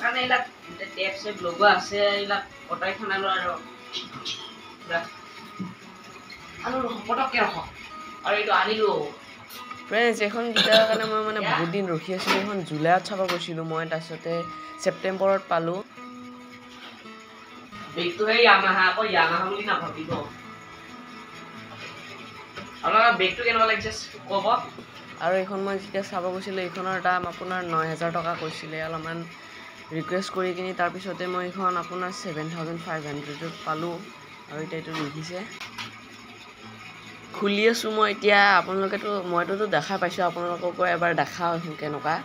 কাৰণে এইবিলাক টেপ চেপ লগোৱা আছে এইবিলাক কটাই খানালো আৰু পটককৈ ৰখ আৰু এইটো আনিলো ফ্ৰেণ্ডছ এখন গীটাৰৰ কাৰণে মই মানে বহুত দিন ৰখি আছিলোঁ এখন জুলাইত চাব গৈছিলোঁ মই তাৰপিছতে ছেপ্টেম্বৰত পালোঁ বেগটো সেই ইয়ামাহা আকৌ ইয়ামাহা বুলি নাভাবিব আপোনালোকৰ বেগটো কেনেকুৱা লাগিছে ক'ব আৰু এইখন মই যেতিয়া চাব গৈছিলোঁ এইখনৰ দাম আপোনাৰ 9,000 টকা কৈছিলে অলপমান ৰিকুৱেষ্ট কৰি কিনি তাৰপিছতে মই এইখন আপোনাৰ 7,500ত পালোঁ আৰু এতিয়া এইটো দেখিছে খুলি আছোঁ মই এতিয়া আপোনালোকেতো মইতো দেখা পাইছোঁ আপোনালোককো এবাৰ দেখাওঁ কেনেকুৱা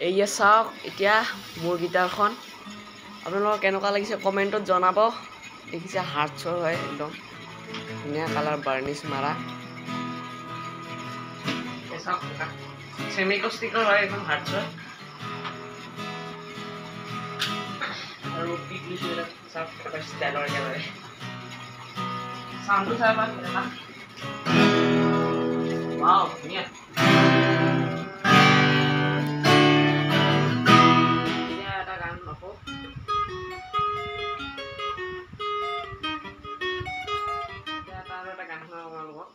এইয়া চাওক এতিয়া মোৰ গীটাৰখন আপোনালোকৰ কেনেকুৱা লাগিছে কমেণ্টত জনাব দেখিছে হাৰ্টছৰ হয় একদম ধুনীয়া কালাৰ বাৰ্নিছ মাৰা চেমিকষ্টিকৰ হয় এখন হাৰ্টছৰ আৰু পিক লিখি চাওক এটা ষ্টাইলৰ একেবাৰে চাউণ্ডটো চাই পাম কেনেকুৱা ৱাও ধুনীয়া এটা গান নকওঁ আৰু এটা গান শুনাম আপোনালোকক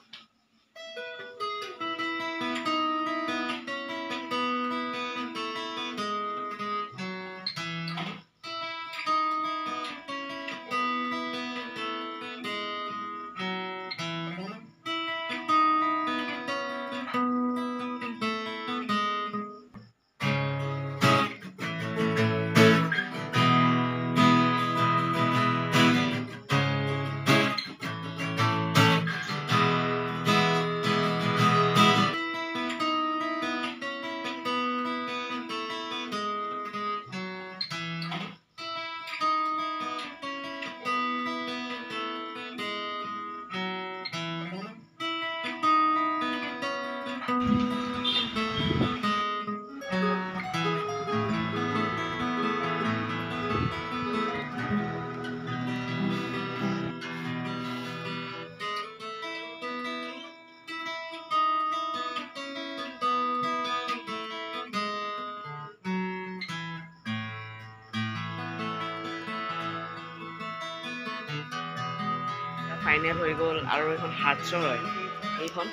ফাইনেল হৈ গ'ল আৰু এখন হাৰ্টছৰ হয় এইখন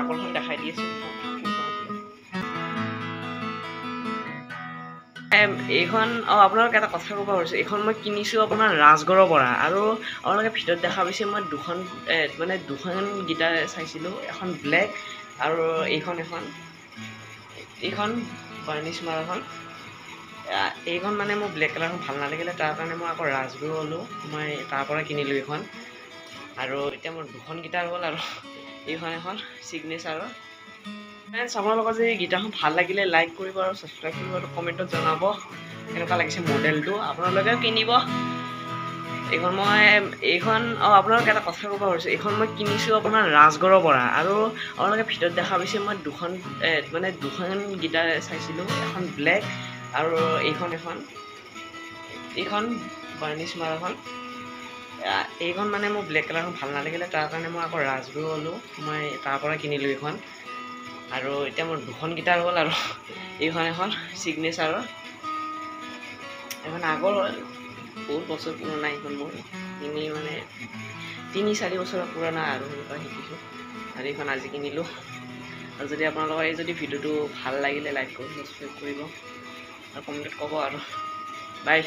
আগৰখন দেখাই দি আছো এইখন আপোনালোকে এটা কথা ক'ব পাৰিছোঁ এইখন মই কিনিছোঁ আপোনাৰ ৰাজগড়ৰ পৰা আৰু আপোনালোকে ভিডিঅ'ত দেখা পাইছে মই দুখন গীটাৰ চাইছিলোঁ এখন ব্লেক আৰু এইখন বাৰ্নিছ মাৰাখন এইখন মানে মোৰ ব্লেক কালাৰখন ভাল নালাগিলে তাৰ কাৰণে মই আকৌ ৰাজগড় ল'লোঁ মই তাৰ পৰা কিনিলোঁ এইখন আৰু এতিয়া মোৰ দুখন গীটাৰ হ'ল আৰু এইখন এখন ছিগনেচাৰৰ ফ্ৰেণ্ডছ আপোনালোকৰ যদি গীটাৰখন ভাল লাগিলে লাইক কৰিব আৰু ছাবস্ক্ৰাইব কৰিব আৰু কমেণ্টত জনাব কেনেকুৱা লাগিছে মডেলটো আপোনালোকেও কিনিব এইখন আপোনালোকে এটা কথা ক'ব পাৰিছোঁ এইখন মই কিনিছোঁ আপোনাৰ ৰাজগড়ৰ পৰা আৰু আপোনালোকে ভিডিঅ'ত দেখা পাইছে মই দুখন গীটাৰ চাইছিলোঁ এখন ব্লেক আৰু এইখন বাৰ্নিছ মাৰাখন এইখন মানে মোৰ ব্লেক কালাৰখন ভাল নালাগিলে তাৰ কাৰণে মই আকৌ ৰাজগড় ল'লোঁ মই তাৰ পৰা কিনিলোঁ এইখন আৰু এতিয়া মোৰ দুখন গীটাৰ হ'ল আৰু এইখন এখন ছিগনেচাৰৰ এখন আগৰ হ'ল বহুত বছৰ পুৰণা এইখন মোৰ মানে 3-4 বছৰৰ পুৰণা আৰু সেনেকুৱা শিকিছোঁ আৰু এইখন আজি কিনিলোঁ আৰু যদি আপোনালোকৰ এই ভিডিঅ'টো ভাল লাগিলে লাইক কৰিব ছাবস্ক্ৰাইব কৰিব আৰু কমেণ্টত ক'ব আৰু বাই